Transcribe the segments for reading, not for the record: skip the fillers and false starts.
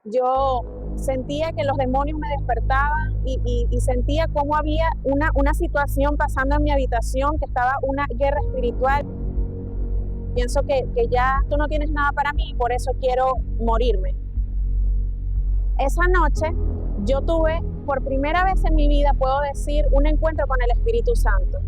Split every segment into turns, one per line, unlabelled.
Yo sentía que los demonios me despertaban y sentía cómo había una situación pasando en mi habitación, que estaba una guerra espiritual. Pienso que ya tú no tienes nada para mí y por eso quiero morirme. Esa noche yo tuve, por primera vez en mi vida, puedo decir, un encuentro con el Espíritu Santo.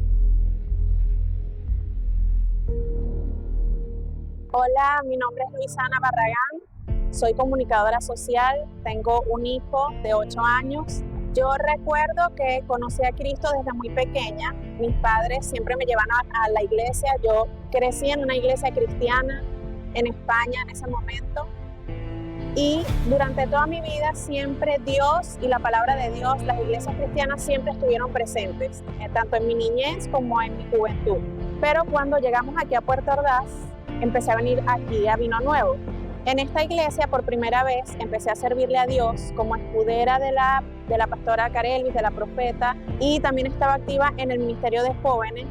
Hola, mi nombre es Luisana Barragán, soy comunicadora social, tengo un hijo de 8 años. Yo recuerdo que conocí a Cristo desde muy pequeña. Mis padres siempre me llevaban a la iglesia. Yo crecí en una iglesia cristiana en España en ese momento. Y durante toda mi vida siempre Dios y la palabra de Dios, las iglesias cristianas siempre estuvieron presentes, tanto en mi niñez como en mi juventud. Pero cuando llegamos aquí a Puerto Ordaz, empecé a venir aquí a Vino Nuevo. En esta iglesia por primera vez empecé a servirle a Dios como escudera de la pastora Carelvis, de la profeta, y también estaba activa en el ministerio de jóvenes.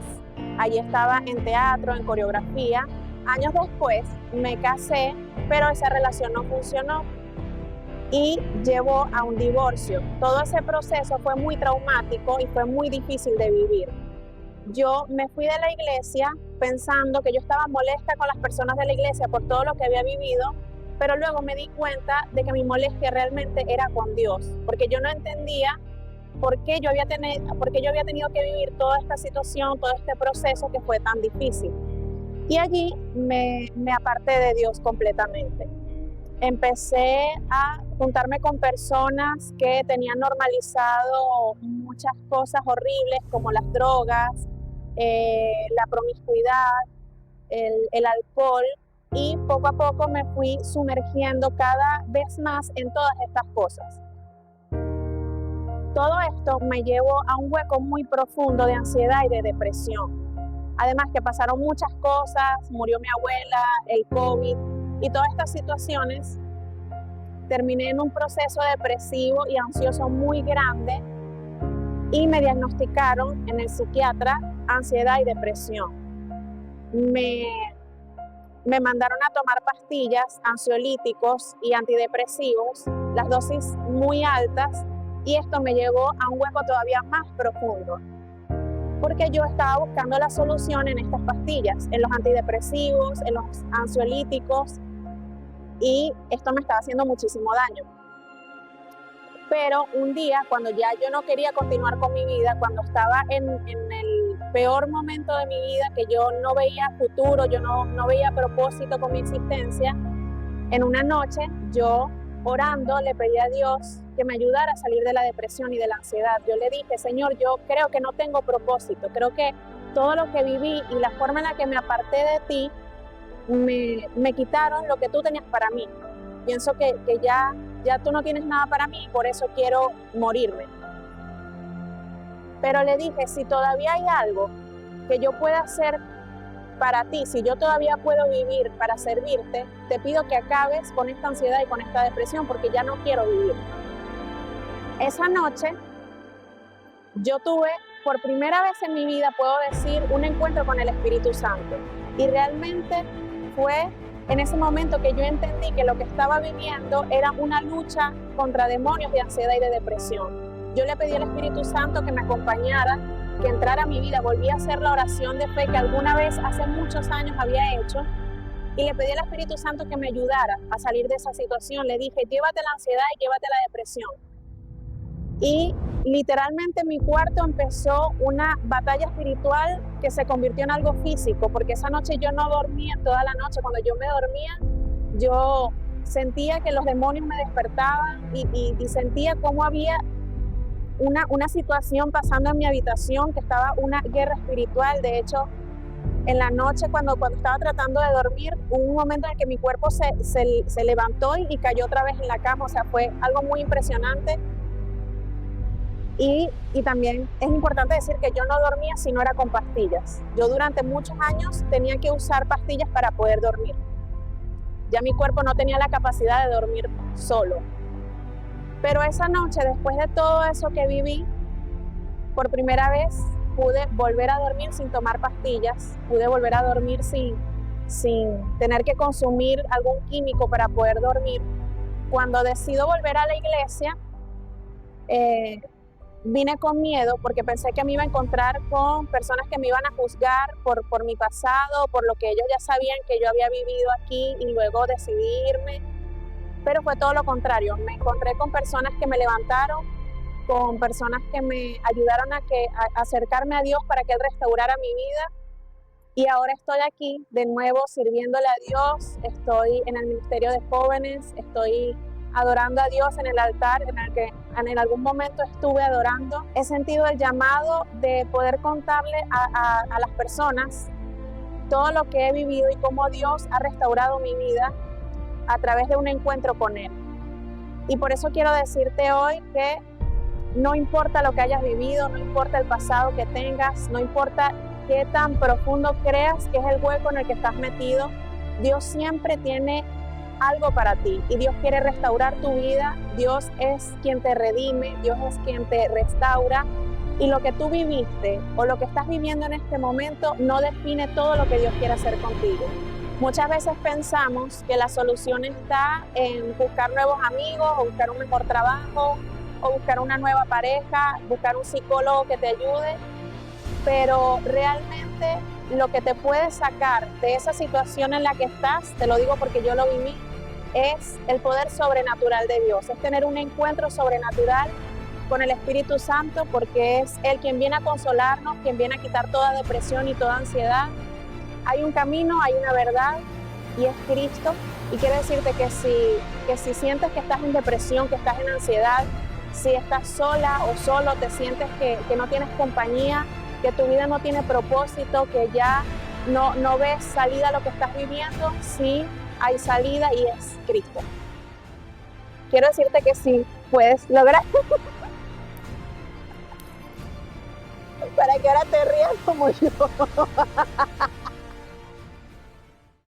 Allí estaba en teatro, en coreografía. Años después me casé, pero esa relación no funcionó y llevó a un divorcio. Todo ese proceso fue muy traumático y fue muy difícil de vivir. Yo me fui de la iglesia pensando que yo estaba molesta con las personas de la iglesia por todo lo que había vivido, pero luego me di cuenta de que mi molestia realmente era con Dios, porque yo no entendía por qué yo había tenido que vivir toda esta situación, todo este proceso que fue tan difícil. Y allí me aparté de Dios completamente. Empecé a juntarme con personas que tenían normalizado muchas cosas horribles como las drogas, la promiscuidad, el alcohol, y poco a poco me fui sumergiendo cada vez más en todas estas cosas. Todo esto me llevó a un hueco muy profundo de ansiedad y de depresión. Además que pasaron muchas cosas, murió mi abuela, el COVID y todas estas situaciones. Terminé en un proceso depresivo y ansioso muy grande y me diagnosticaron en el psiquiatra ansiedad y depresión. Me mandaron a tomar pastillas, ansiolíticos y antidepresivos, las dosis muy altas, y esto me llevó a un hueco todavía más profundo, porque yo estaba buscando la solución en estas pastillas, en los antidepresivos, en los ansiolíticos, y esto me estaba haciendo muchísimo daño. Pero un día, cuando ya yo no quería continuar con mi vida, cuando estaba en el peor momento de mi vida, que yo no veía futuro, yo no veía propósito con mi existencia, en una noche yo, orando, le pedí a Dios que me ayudara a salir de la depresión y de la ansiedad. Yo le dije, Señor, yo creo que no tengo propósito, creo que todo lo que viví y la forma en la que me aparté de ti me quitaron lo que tú tenías para mí. Pienso que ya tú no tienes nada para mí y por eso quiero morirme. Pero le dije, si todavía hay algo que yo pueda hacer para ti, si yo todavía puedo vivir para servirte, te pido que acabes con esta ansiedad y con esta depresión porque ya no quiero vivir. Esa noche yo tuve, por primera vez en mi vida, puedo decir, un encuentro con el Espíritu Santo. Y realmente fue en ese momento que yo entendí que lo que estaba viviendo era una lucha contra demonios de ansiedad y de depresión. Yo le pedí al Espíritu Santo que me acompañara, que entrara a mi vida. Volví a hacer la oración de fe que alguna vez hace muchos años había hecho, y le pedí al Espíritu Santo que me ayudara a salir de esa situación. Le dije, llévate la ansiedad y llévate la depresión. Y literalmente en mi cuarto empezó una batalla espiritual que se convirtió en algo físico, porque esa noche yo no dormía toda la noche. Cuando yo me dormía, yo sentía que los demonios me despertaban y sentía cómo había una situación pasando en mi habitación, que estaba una guerra espiritual. De hecho, en la noche cuando estaba tratando de dormir, hubo un momento en el que mi cuerpo se levantó y cayó otra vez en la cama. O sea, fue algo muy impresionante. Y también es importante decir que yo no dormía si no era con pastillas. Yo durante muchos años tenía que usar pastillas para poder dormir. Ya mi cuerpo no tenía la capacidad de dormir solo. Pero esa noche, después de todo eso que viví, por primera vez pude volver a dormir sin tomar pastillas, pude volver a dormir sin tener que consumir algún químico para poder dormir. cuando decido volver a la iglesia, vine con miedo porque pensé que me iba a encontrar con personas que me iban a juzgar por mi pasado, por lo que ellos ya sabían que yo había vivido aquí y luego decidí irme. Pero fue todo lo contrario. Me encontré con personas que me levantaron, con personas que me ayudaron a acercarme a Dios para que Él restaurara mi vida. Y ahora estoy aquí de nuevo sirviéndole a Dios, estoy en el ministerio de jóvenes, estoy adorando a Dios en el altar en el que en algún momento estuve adorando. He sentido el llamado de poder contarle a las personas todo lo que he vivido y cómo Dios ha restaurado mi vida a través de un encuentro con Él. Y por eso quiero decirte hoy que no importa lo que hayas vivido, no importa el pasado que tengas, no importa qué tan profundo creas que es el hueco en el que estás metido, Dios siempre tiene algo para ti y Dios quiere restaurar tu vida. Dios es quien te redime, Dios es quien te restaura, y lo que tú viviste o lo que estás viviendo en este momento no define todo lo que Dios quiere hacer contigo. Muchas veces pensamos que la solución está en buscar nuevos amigos o buscar un mejor trabajo o buscar una nueva pareja, buscar un psicólogo que te ayude, pero realmente lo que te puede sacar de esa situación en la que estás, te lo digo porque yo lo viví, es el poder sobrenatural de Dios, es tener un encuentro sobrenatural con el Espíritu Santo, porque es Él quien viene a consolarnos, quien viene a quitar toda depresión y toda ansiedad. Hay un camino, hay una verdad y es Cristo. Y quiero decirte que si sientes que estás en depresión, que estás en ansiedad, si estás sola o solo, te sientes que no tienes compañía, que tu vida no tiene propósito, que ya no ves salida a lo que estás viviendo, sí hay salida y es Cristo. Quiero decirte que sí puedes lograr. Para que ahora te rías como yo.